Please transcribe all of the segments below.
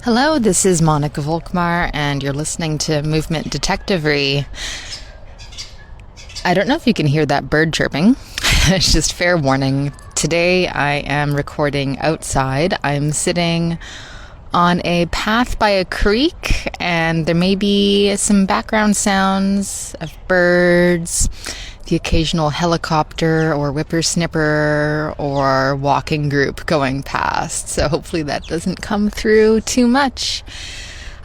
Hello, this is Monika Volkmar, and you're listening to Movement Detectivery. I don't know if you can hear that bird chirping. It's just fair warning. Today I am recording outside. I'm sitting on a path by a creek, and there may be some background sounds of birds, the occasional helicopter or whippersnapper or walking group going past. So hopefully that doesn't come through too much.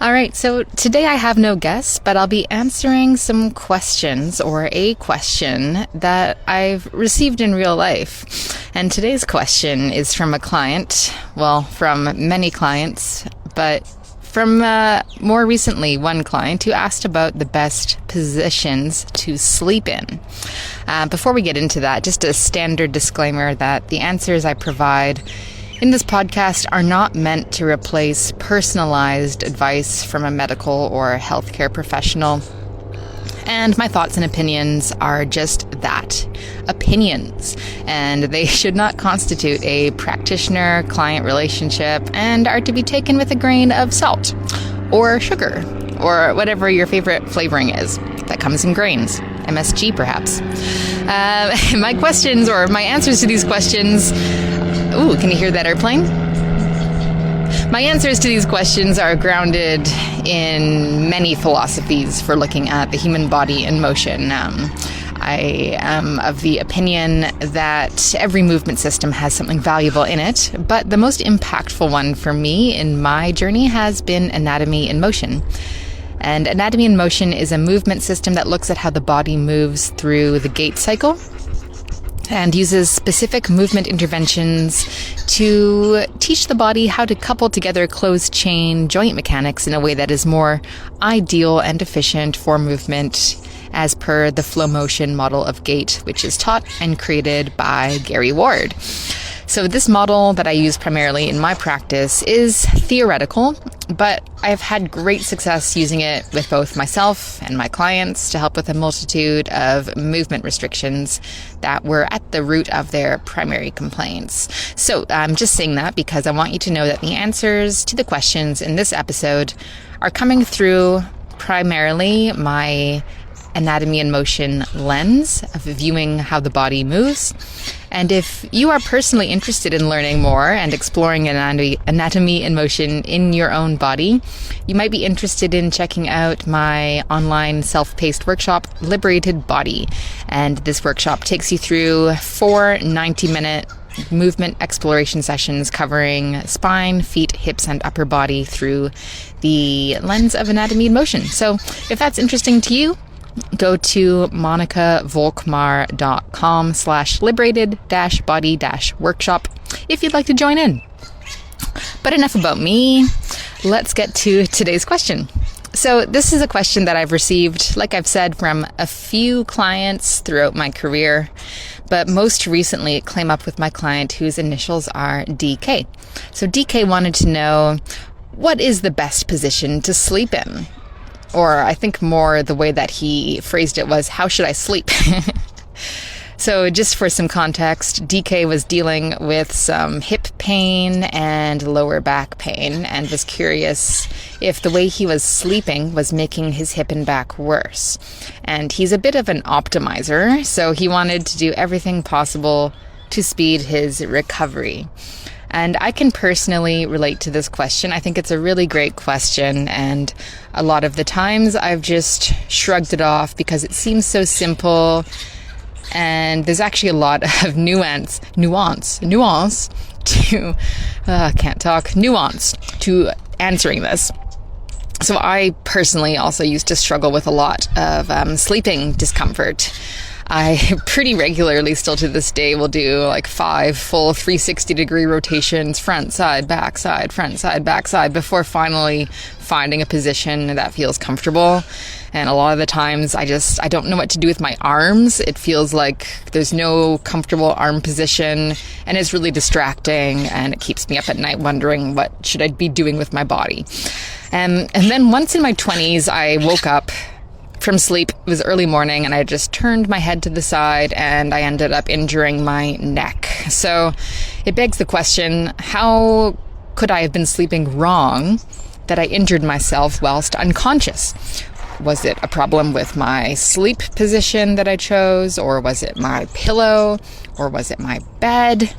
All right, so today I have no guests, but I'll be answering some questions, or a question that I've received in real life. And today's question is from a client, well, from many clients, but from more recently one client who asked about the best positions to sleep in. Before we get into that, just a standard disclaimer that the answers I provide in this podcast are not meant to replace personalized advice from a medical or healthcare professional. And my thoughts and opinions are just that, opinions. And they should not constitute a practitioner-client relationship and are to be taken with a grain of salt or sugar or whatever your favorite flavoring is that comes in grains. MSG, perhaps. My questions, or my answers to these questions... Ooh, can you hear that airplane? My answers to these questions are grounded in many philosophies for looking at the human body in motion. I am of the opinion that every movement system has something valuable in it, but the most impactful one for me in my journey has been anatomy in motion. And anatomy in motion is a movement system that looks at how the body moves through the gait cycle and uses specific movement interventions to teach the body how to couple together closed chain joint mechanics in a way that is more ideal and efficient for movement as per the flow motion model of gait, which is taught and created by Gary Ward. So this model that I use primarily in my practice is theoretical, but I've had great success using it with both myself and my clients to help with a multitude of movement restrictions that were at the root of their primary complaints. So I'm just saying that because I want you to know that the answers to the questions in this episode are coming through primarily my anatomy in motion lens of viewing how the body moves. And if you are personally interested in learning more and exploring anatomy in motion in your own body, you might be interested in checking out my online self-paced workshop, Liberated Body. And this workshop takes you through 4 90-minute movement exploration sessions covering spine, feet, hips, and upper body through the lens of anatomy in motion. So if that's interesting to you, go to monikavolkmar.com/liberated-body-workshop if you'd like to join in. But enough about me. Let's get to today's question. So this is a question that I've received, like I've said, from a few clients throughout my career, but most recently it came up with my client whose initials are DK. So DK wanted to know, what is the best position to sleep in? Or I think more the way that he phrased it was, how should I sleep? So just for some context, DK was dealing with some hip pain and lower back pain and was curious if the way he was sleeping was making his hip and back worse. And he's a bit of an optimizer, so he wanted to do everything possible to speed his recovery. And I can personally relate to this question. I think it's a really great question, and a lot of the times I've just shrugged it off because it seems so simple, and there's actually a lot of nuance to answering this. So I personally also used to struggle with a lot of sleeping discomfort. I pretty regularly, still to this day, will do like 5 full 360-degree rotations, front side, back side, front side, back side, before finally finding a position that feels comfortable. And a lot of the times I don't know what to do with my arms. It feels like there's no comfortable arm position, and it's really distracting, and it keeps me up at night wondering what should I be doing with my body. And then once in my 20s, I woke up from sleep. It was early morning, and I just turned my head to the side, and I ended up injuring my neck. So it begs the question, how could I have been sleeping wrong that I injured myself whilst unconscious? Was it a problem with my sleep position that I chose, or was it my pillow, or was it my bed?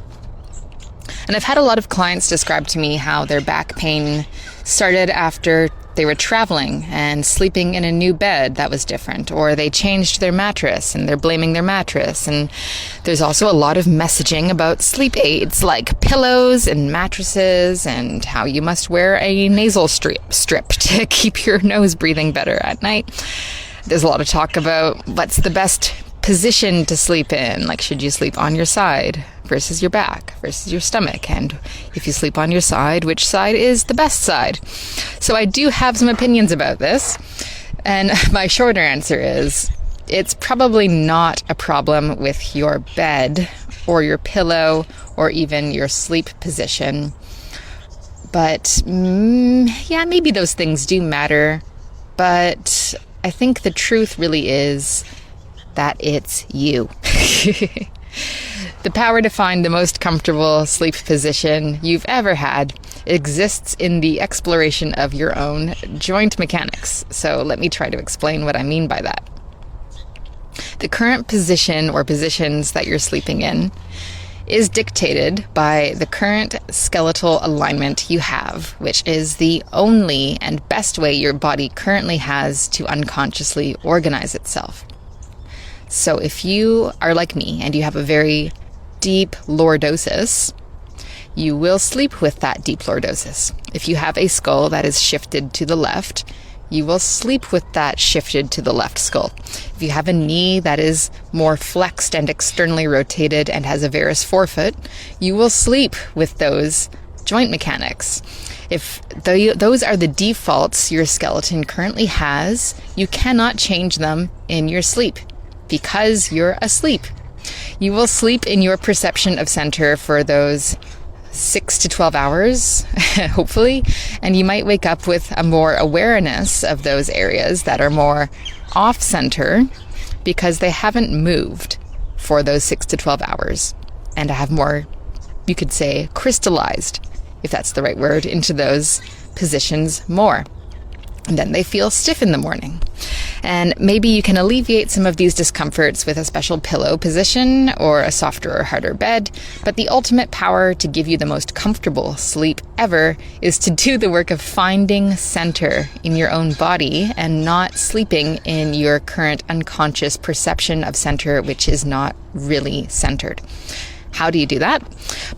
And I've had a lot of clients describe to me how their back pain started after they were traveling and sleeping in a new bed that was different, or they changed their mattress and they're blaming their mattress. And there's also a lot of messaging about sleep aids like pillows and mattresses, and how you must wear a nasal strip to keep your nose breathing better at night. There's a lot of talk about what's the best position to sleep in, like should you sleep on your side versus your back versus your stomach, and if you sleep on your side, which side is the best side? So I do have some opinions about this, and my shorter answer is it's probably not a problem with your bed or your pillow or even your sleep position, but yeah, maybe those things do matter, but I think the truth really is that it's you. The power to find the most comfortable sleep position you've ever had exists in the exploration of your own joint mechanics. So let me try to explain what I mean by that. The current position or positions that you're sleeping in is dictated by the current skeletal alignment you have, which is the only and best way your body currently has to unconsciously organize itself. So if you are like me and you have a very deep lordosis, you will sleep with that deep lordosis. If you have a skull that is shifted to the left, you will sleep with that shifted to the left skull. If you have a knee that is more flexed and externally rotated and has a varus forefoot, you will sleep with those joint mechanics. If those are the defaults your skeleton currently has, you cannot change them in your sleep because you're asleep. You will sleep in your perception of center for those 6 to 12 hours, hopefully, and you might wake up with a more awareness of those areas that are more off center because they haven't moved for those 6 to 12 hours and have more, you could say, crystallized, if that's the right word, into those positions more. And then they feel stiff in the morning. And maybe you can alleviate some of these discomforts with a special pillow position or a softer or harder bed, but the ultimate power to give you the most comfortable sleep ever is to do the work of finding center in your own body and not sleeping in your current unconscious perception of center, which is not really centered. How do you do that?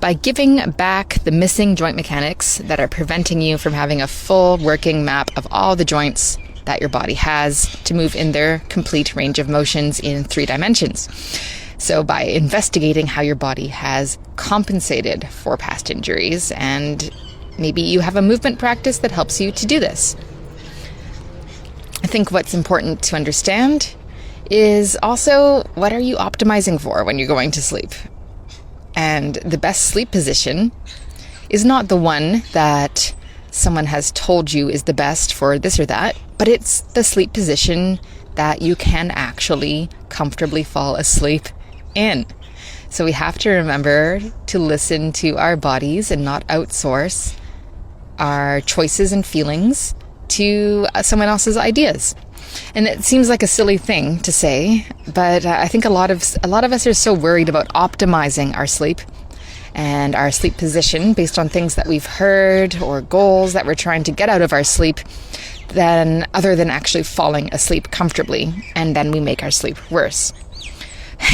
By giving back the missing joint mechanics that are preventing you from having a full working map of all the joints that your body has to move in their complete range of motions in 3 dimensions. So by investigating how your body has compensated for past injuries, and maybe you have a movement practice that helps you to do this. I think what's important to understand is also, what are you optimizing for when you're going to sleep? And the best sleep position is not the one that someone has told you is the best for this or that, but it's the sleep position that you can actually comfortably fall asleep in. So we have to remember to listen to our bodies and not outsource our choices and feelings to someone else's ideas. And it seems like a silly thing to say, but I think a lot of us are so worried about optimizing our sleep and our sleep position based on things that we've heard or goals that we're trying to get out of our sleep, than other than actually falling asleep comfortably, and then we make our sleep worse.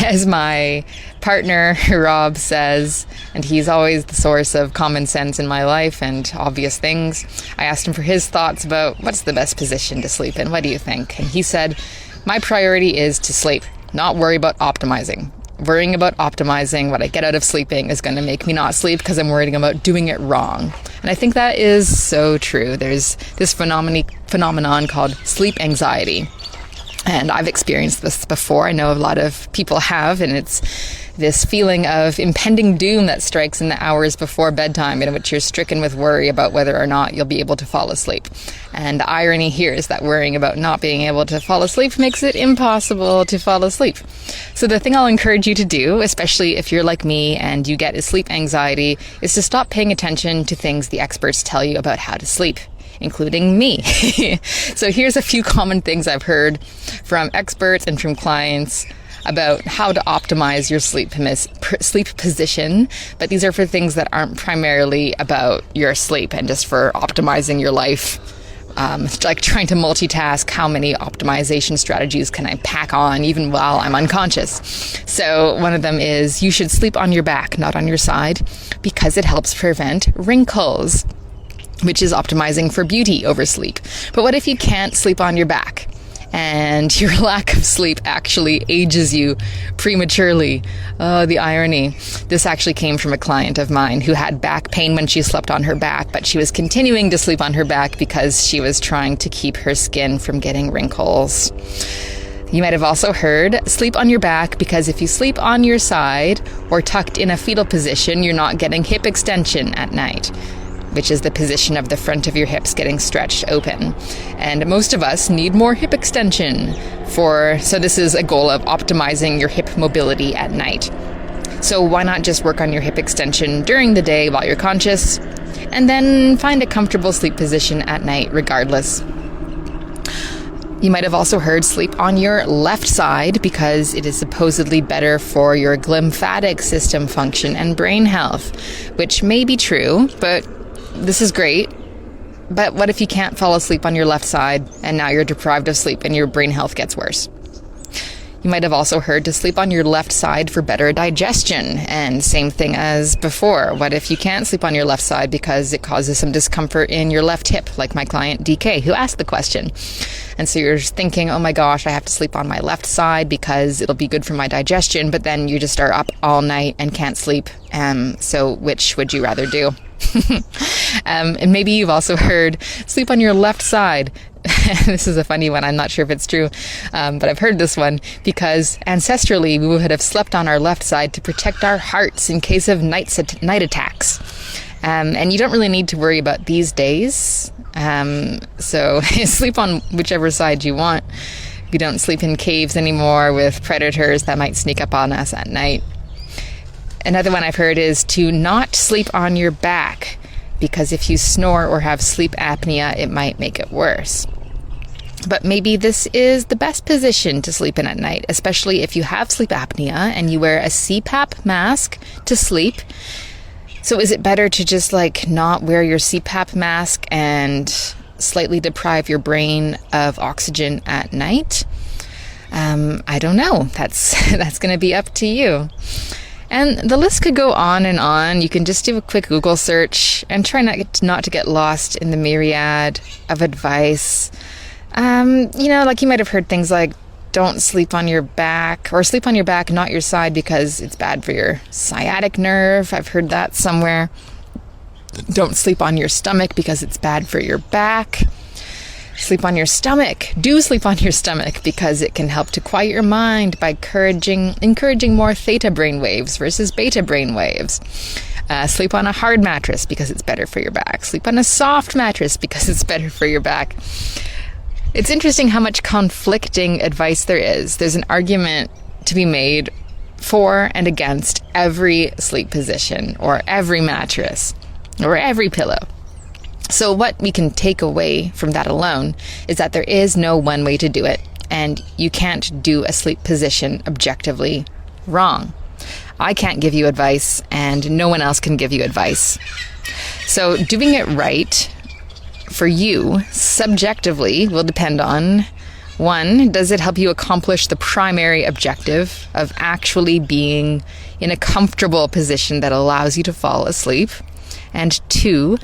As my partner Rob says, and he's always the source of common sense in my life and obvious things, I asked him for his thoughts about what's the best position to sleep in. What do you think? And he said, my priority is to sleep, not worry about optimizing. Worrying about optimizing what I get out of sleeping is going to make me not sleep because I'm worrying about doing it wrong. And I think that is so true. There's this phenomenon called sleep anxiety. And I've experienced this before. I know a lot of people have, and it's this feeling of impending doom that strikes in the hours before bedtime, in which you're stricken with worry about whether or not you'll be able to fall asleep. And the irony here is that worrying about not being able to fall asleep makes it impossible to fall asleep. So the thing I'll encourage you to do, especially if you're like me and you get sleep anxiety, is to stop paying attention to things the experts tell you about how to sleep, including me. So here's a few common things I've heard from experts and from clients about how to optimize your sleep position, but these are for things that aren't primarily about your sleep and just for optimizing your life. Like trying to multitask, how many optimization strategies can I pack on even while I'm unconscious? So one of them is you should sleep on your back, not on your side, because it helps prevent wrinkles, which is optimizing for beauty over sleep. But what if you can't sleep on your back and your lack of sleep actually ages you prematurely? Oh, the irony. This actually came from a client of mine who had back pain when she slept on her back, but she was continuing to sleep on her back because she was trying to keep her skin from getting wrinkles. You might have also heard sleep on your back because if you sleep on your side or tucked in a fetal position, you're not getting hip extension at night, which is the position of the front of your hips getting stretched open. And most of us need more hip extension so this is a goal of optimizing your hip mobility at night. So why not just work on your hip extension during the day while you're conscious, and then find a comfortable sleep position at night regardless. You might have also heard sleep on your left side because it is supposedly better for your glymphatic system function and brain health, which may be true, but this is great. But what if you can't fall asleep on your left side and now you're deprived of sleep and your brain health gets worse? You might have also heard to sleep on your left side for better digestion, and same thing as before. What if you can't sleep on your left side because it causes some discomfort in your left hip, like my client DK who asked the question? And so you're thinking, oh my gosh, I have to sleep on my left side because it'll be good for my digestion, but then you just are up all night and can't sleep. So which would you rather do? And maybe you've also heard sleep on your left side. This is a funny one. I'm not sure if it's true, but I've heard this one because ancestrally we would have slept on our left side to protect our hearts in case of night attacks. And you don't really need to worry about these days. So sleep on whichever side you want. We don't sleep in caves anymore with predators that might sneak up on us at night. Another one I've heard is to not sleep on your back, because if you snore or have sleep apnea, it might make it worse. But maybe this is the best position to sleep in at night, especially if you have sleep apnea and you wear a CPAP mask to sleep. So is it better to just not wear your CPAP mask and slightly deprive your brain of oxygen at night? I don't know. That's going to be up to you. And the list could go on and on. You can just do a quick Google search and try not to get lost in the myriad of advice. You might have heard things like don't sleep on your back, or sleep on your back, not your side, because it's bad for your sciatic nerve. I've heard that somewhere. Don't sleep on your stomach because it's bad for your back. Sleep on your stomach. Do sleep on your stomach because it can help to quiet your mind by encouraging more theta brain waves versus beta brain waves. Sleep on a hard mattress because it's better for your back. Sleep on a soft mattress because it's better for your back. It's interesting how much conflicting advice there is. There's an argument to be made for and against every sleep position or every mattress or every pillow. So what we can take away from that alone is that there is no one way to do it, and you can't do a sleep position objectively wrong. I can't give you advice, and no one else can give you advice. So doing it right for you subjectively will depend on, one, does it help you accomplish the primary objective of actually being in a comfortable position that allows you to fall asleep? And two,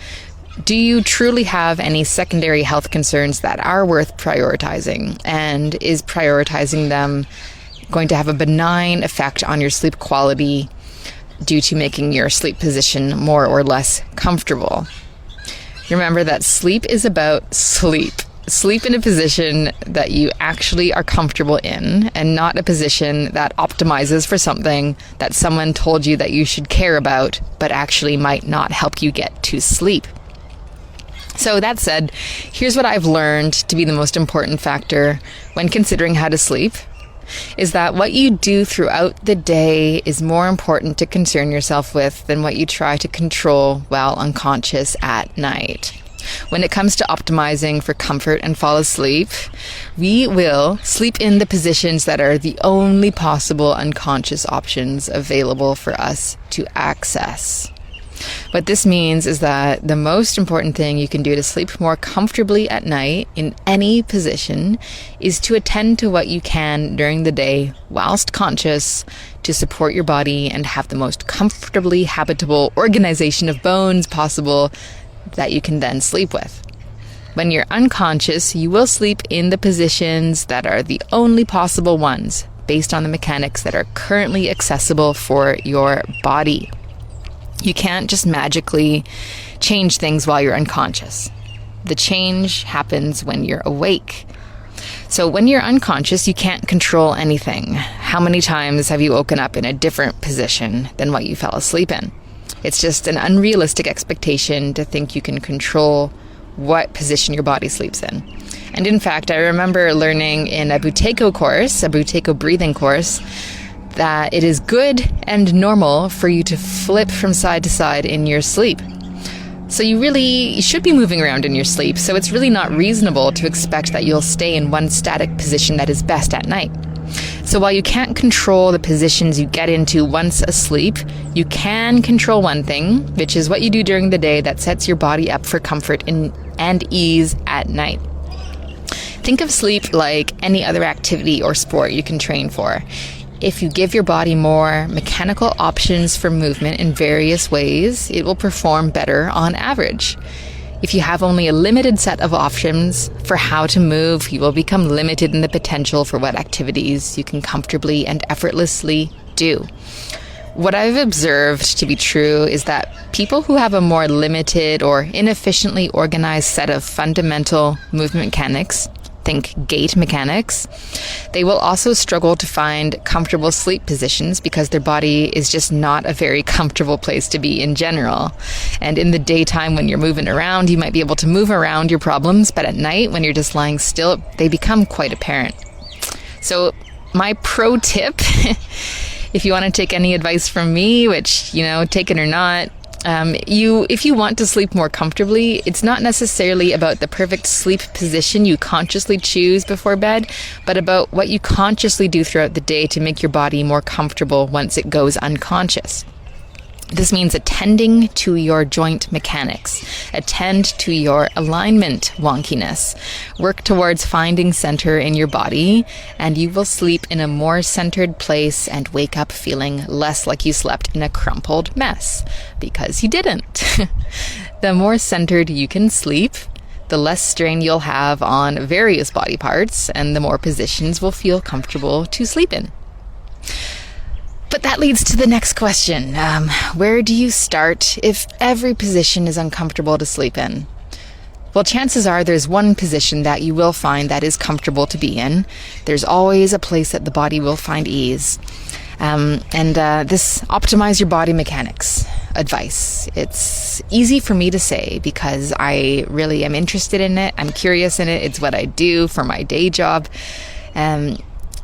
do you truly have any secondary health concerns that are worth prioritizing? And is prioritizing them going to have a benign effect on your sleep quality due to making your sleep position more or less comfortable? Remember that sleep is about sleep. sleep in a position that you actually are comfortable in, and not a position that optimizes for something that someone told you that you should care about, but actually might not help you get to sleep. So that said, here's what I've learned to be the most important factor when considering how to sleep, is that what you do throughout the day is more important to concern yourself with than what you try to control while unconscious at night. When it comes to optimizing for comfort and fall asleep, we will sleep in the positions that are the only possible unconscious options available for us to access. What this means is that the most important thing you can do to sleep more comfortably at night in any position is to attend to what you can during the day whilst conscious to support your body and have the most comfortably habitable organization of bones possible that you can then sleep with. When you're unconscious, you will sleep in the positions that are the only possible ones based on the mechanics that are currently accessible for your body. You can't just magically change things while you're unconscious. The change happens when you're awake. So when you're unconscious, you can't control anything. How many times have you woken up in a different position than what you fell asleep in? It's just an unrealistic expectation to think you can control what position your body sleeps in. And in fact, I remember learning in a Buteyko breathing course, that it is good and normal for you to flip from side to side in your sleep. So you should be moving around in your sleep, so it's really not reasonable to expect that you'll stay in one static position that is best at night. So while you can't control the positions you get into once asleep, you can control one thing, which is what you do during the day that sets your body up for comfort and ease at night. Think of sleep like any other activity or sport you can train for. If you give your body more mechanical options for movement in various ways, it will perform better on average. If you have only a limited set of options for how to move, you will become limited in the potential for what activities you can comfortably and effortlessly do. What I've observed to be true is that people who have a more limited or inefficiently organized set of fundamental movement mechanics, think gait mechanics, they will also struggle to find comfortable sleep positions because their body is just not a very comfortable place to be in general. And in the daytime when you're moving around, you might be able to move around your problems, but at night when you're just lying still, they become quite apparent. So my pro tip, if you want to take any advice from me, which, take it or not, if you want to sleep more comfortably, it's not necessarily about the perfect sleep position you consciously choose before bed, but about what you consciously do throughout the day to make your body more comfortable once it goes unconscious. This means attending to your joint mechanics, attend to your alignment wonkiness, work towards finding center in your body, and you will sleep in a more centered place and wake up feeling less like you slept in a crumpled mess, because you didn't. The more centered you can sleep, the less strain you'll have on various body parts, and the more positions will feel comfortable to sleep in. But that leads to the next question. Where do you start if every position is uncomfortable to sleep in? Well, chances are there's one position that you will find that is comfortable to be in. There's always a place that the body will find ease. This optimize your body mechanics advice. It's easy for me to say because I really am interested in it. I'm curious in it. It's what I do for my day job.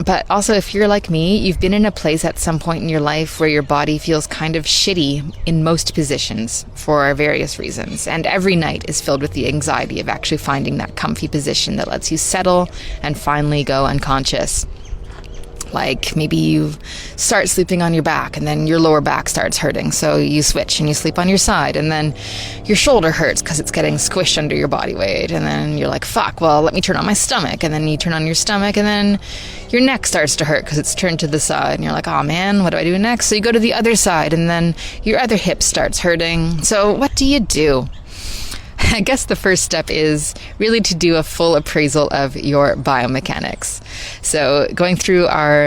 But also, if you're like me, you've been in a place at some point in your life where your body feels kind of shitty in most positions for various reasons. And every night is filled with the anxiety of actually finding that comfy position that lets you settle and finally go unconscious. Like maybe you start sleeping on your back and then your lower back starts hurting. So you switch and you sleep on your side, and then your shoulder hurts because it's getting squished under your body weight. And then you're like, fuck, well, let me turn on my stomach. And then you turn on your stomach, and then your neck starts to hurt because it's turned to the side. And you're like, oh man, what do I do next? So you go to the other side, and then your other hip starts hurting. So what do you do? I guess the first step is really to do a full appraisal of your biomechanics. So going through our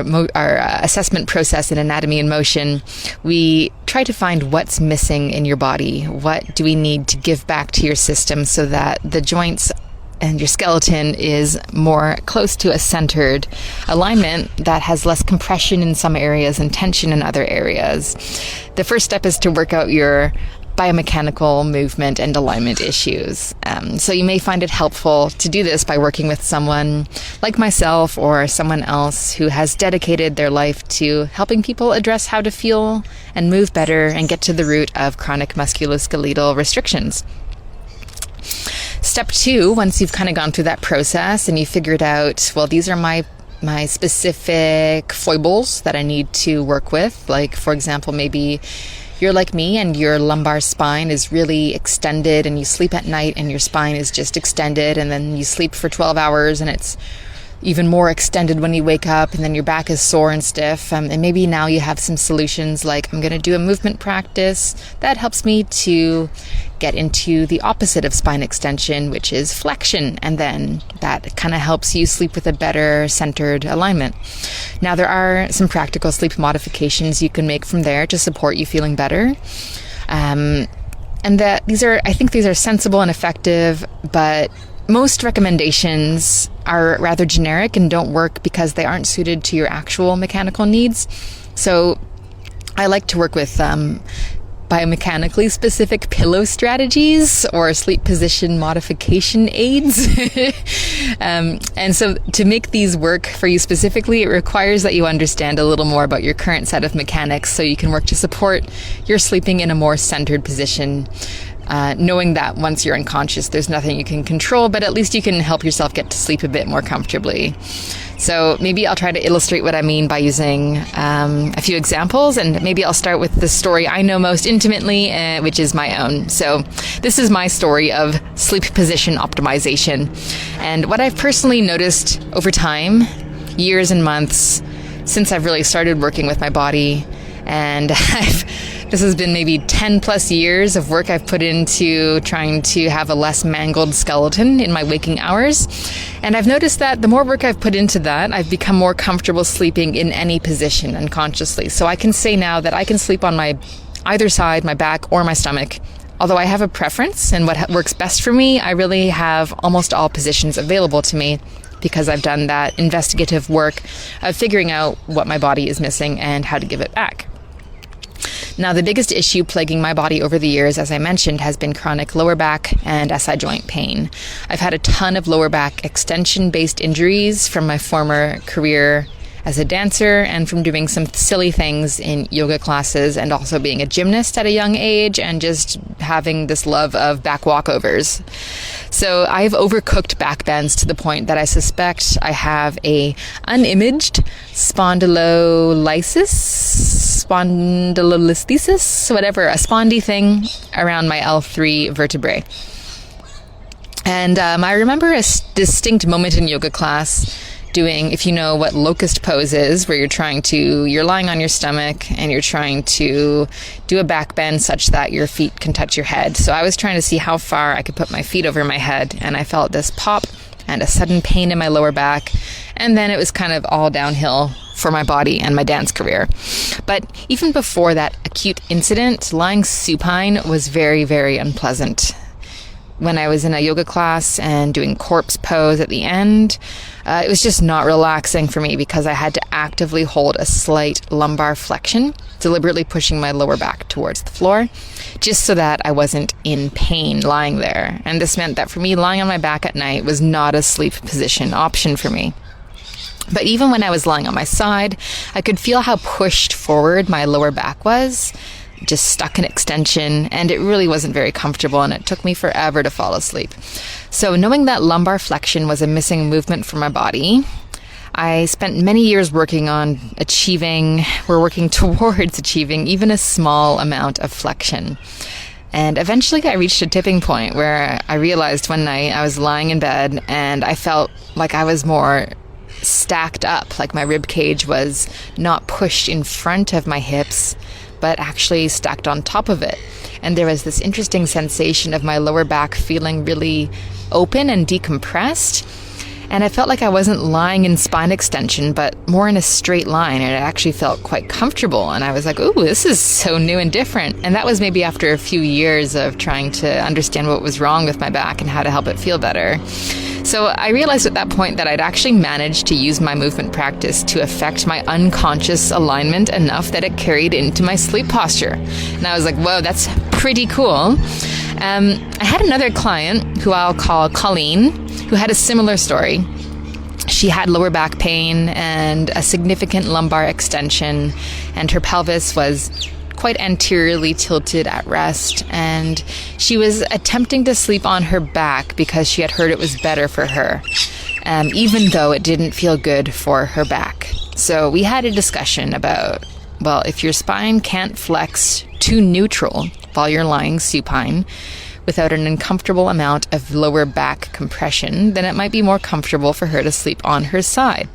assessment process in Anatomy in Motion, we try to find what's missing in your body. What do we need to give back to your system so that the joints and your skeleton is more close to a centered alignment that has less compression in some areas and tension in other areas. The first step is to work out your biomechanical movement and alignment issues. So you may find it helpful to do this by working with someone like myself or someone else who has dedicated their life to helping people address how to feel and move better and get to the root of chronic musculoskeletal restrictions. Step 2, once you've kind of gone through that process and you figured out, well, these are my specific foibles that I need to work with. Like, for example, maybe you're like me and your lumbar spine is really extended and you sleep at night and your spine is just extended, and then you sleep for 12 hours and it's even more extended when you wake up, and then your back is sore and stiff. And maybe now you have some solutions like, I'm going to do a movement practice that helps me to get into the opposite of spine extension, which is flexion. And then that kind of helps you sleep with a better centered alignment. Now, there are some practical sleep modifications you can make from there to support you feeling better. And that I think these are sensible and effective, but most recommendations are rather generic and don't work because they aren't suited to your actual mechanical needs. So I like to work with biomechanically specific pillow strategies or sleep position modification aids. And so to make these work for you specifically, it requires that you understand a little more about your current set of mechanics so you can work to support your sleeping in a more centered position. Knowing that once you're unconscious, there's nothing you can control, but at least you can help yourself get to sleep a bit more comfortably. So maybe I'll try to illustrate what I mean by using a few examples, and maybe I'll start with the story I know most intimately, which is my own. So this is my story of sleep position optimization. And what I've personally noticed over time, years and months, since I've really started working with my body, and this has been maybe 10 plus years of work I've put into trying to have a less mangled skeleton in my waking hours. And I've noticed that the more work I've put into that, I've become more comfortable sleeping in any position unconsciously. So I can say now that I can sleep on my either side, my back or my stomach. Although I have a preference and what works best for me, I really have almost all positions available to me because I've done that investigative work of figuring out what my body is missing and how to give it back. Now, the biggest issue plaguing my body over the years, as I mentioned, has been chronic lower back and SI joint pain. I've had a ton of lower back extension-based injuries from my former career as a dancer and from doing some silly things in yoga classes and also being a gymnast at a young age and just having this love of back walkovers. So I've overcooked back bends to the point that I suspect I have a unimaged spondylolisthesis, whatever, a spondy thing around my L3 vertebrae. And I remember a distinct moment in yoga class doing, if you know what locust pose is, where you're lying on your stomach and you're trying to do a back bend such that your feet can touch your head. So I was trying to see how far I could put my feet over my head, and I felt this pop and a sudden pain in my lower back, and then it was kind of all downhill for my body and my dance career. But even before that acute incident, lying supine was very, very unpleasant. When I was in a yoga class and doing corpse pose at the end, it was just not relaxing for me because I had to actively hold a slight lumbar flexion, deliberately pushing my lower back towards the floor, just so that I wasn't in pain lying there. And this meant that for me, lying on my back at night was not a sleep position option for me. But even when I was lying on my side, I could feel how pushed forward my lower back was, just stuck in extension, and it really wasn't very comfortable, and it took me forever to fall asleep. So knowing that lumbar flexion was a missing movement for my body, I spent many years working towards achieving even a small amount of flexion. And eventually I reached a tipping point where I realized one night I was lying in bed and I felt like I was more stacked up, like my rib cage was not pushed in front of my hips, but actually stacked on top of it. And there was this interesting sensation of my lower back feeling really open and decompressed. And I felt like I wasn't lying in spine extension, but more in a straight line. And it actually felt quite comfortable. And I was like, ooh, this is so new and different. And that was maybe after a few years of trying to understand what was wrong with my back and how to help it feel better. So I realized at that point that I'd actually managed to use my movement practice to affect my unconscious alignment enough that it carried into my sleep posture. And I was like, whoa, that's pretty cool. I had another client who I'll call Colleen, who had a similar story. She had lower back pain and a significant lumbar extension, and her pelvis was quite anteriorly tilted at rest, and she was attempting to sleep on her back because she had heard it was better for her, even though it didn't feel good for her back. So we had a discussion about, well, if your spine can't flex to neutral while you're lying supine without an uncomfortable amount of lower back compression, then it might be more comfortable for her to sleep on her side.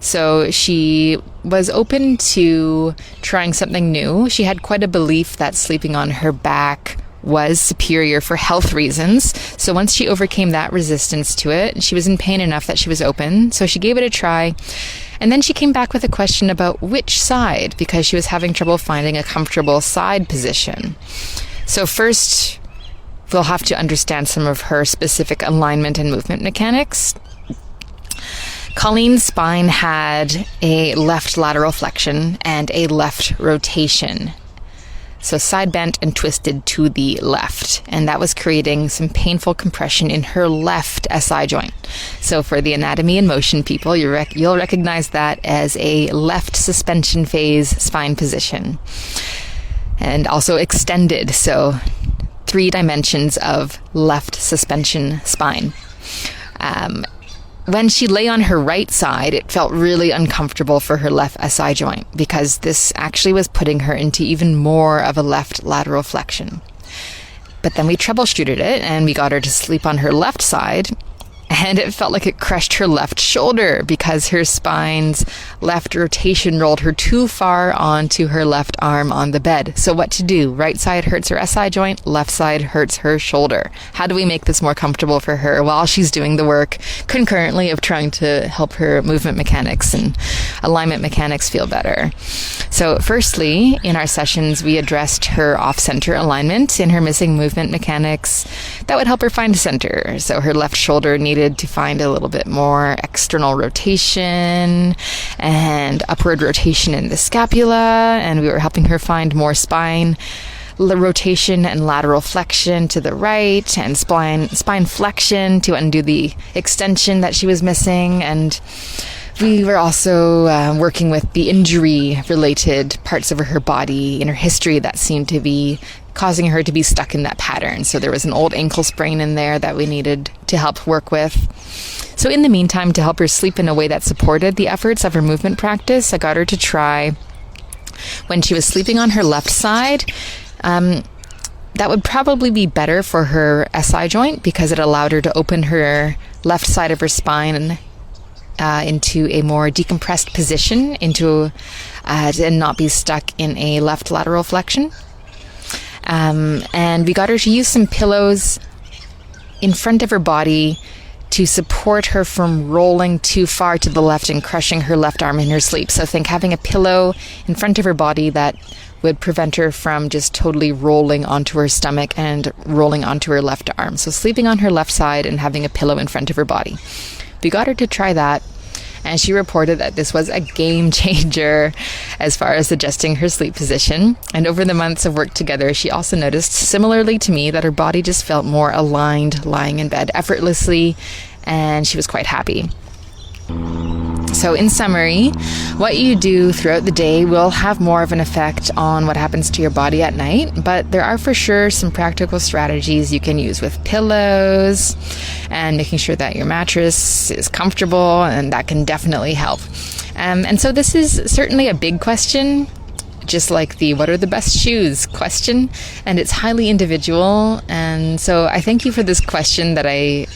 So she was open to trying something new. She had quite a belief that sleeping on her back was superior for health reasons. So once she overcame that resistance to it, she was in pain enough that she was open. So she gave it a try. And then she came back with a question about which side, because she was having trouble finding a comfortable side position. So first, we'll have to understand some of her specific alignment and movement mechanics. Colleen's spine had a left lateral flexion and a left rotation. So side bent and twisted to the left. And that was creating some painful compression in her left SI joint. So for the anatomy and motion people, you'll recognize that as a left suspension phase spine position. And also extended, so 3 dimensions of left suspension spine. When she lay on her right side, it felt really uncomfortable for her left SI joint because this actually was putting her into even more of a left lateral flexion. But then we troubleshooted it and we got her to sleep on her left side, and it felt like it crushed her left shoulder because her spine's left rotation rolled her too far onto her left arm on the bed. So what to do? Right side hurts her SI joint, left side hurts her shoulder. How do we make this more comfortable for her while she's doing the work concurrently of trying to help her movement mechanics and alignment mechanics feel better? So firstly, in our sessions, we addressed her off-center alignment in her missing movement mechanics. That would help her find center. So her left shoulder needed to find a little bit more external rotation and upward rotation in the scapula, and we were helping her find more spine rotation and lateral flexion to the right, and spine flexion to undo the extension that she was missing. And we were also working with the injury-related parts of her body in her history that seemed to be causing her to be stuck in that pattern. So there was an old ankle sprain in there that we needed to help work with. So in the meantime, to help her sleep in a way that supported the efforts of her movement practice, I got her to try, when she was sleeping on her left side, that would probably be better for her SI joint because it allowed her to open her left side of her spine into a more decompressed position, and not be stuck in a left lateral flexion. And we got her to use some pillows in front of her body to support her from rolling too far to the left and crushing her left arm in her sleep. So think having a pillow in front of her body that would prevent her from just totally rolling onto her stomach and rolling onto her left arm. So sleeping on her left side and having a pillow in front of her body. We got her to try that, and she reported that this was a game changer as far as adjusting her sleep position. And over the months of work together, she also noticed, similarly to me, that her body just felt more aligned lying in bed effortlessly, and she was quite happy. So in summary, what you do throughout the day will have more of an effect on what happens to your body at night, but there are for sure some practical strategies you can use with pillows and making sure that your mattress is comfortable, and that can definitely help. And so this is certainly a big question, just like the what are the best shoes question, and it's highly individual. And so I thank you for this question that I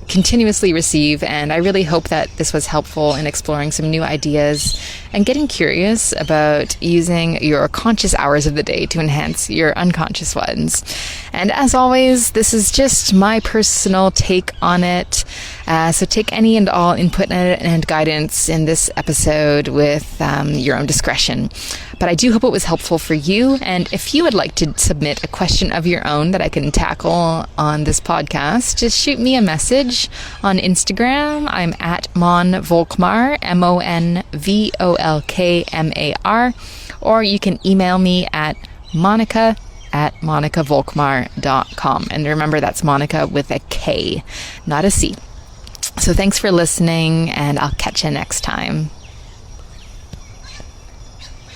continuously receive, and I really hope that this was helpful in exploring some new ideas and getting curious about using your conscious hours of the day to enhance your unconscious ones. And as always, this is just my personal take on it, so take any and all input and guidance in this episode with your own discretion. But I do hope it was helpful for you. And if you would like to submit a question of your own that I can tackle on this podcast, just shoot me a message on Instagram. I'm at Mon Volkmar, MonVolkmar, or you can email me at monika@monikavolkmar.com. And remember, that's Monika with a K, not a C. So thanks for listening, and I'll catch you next time.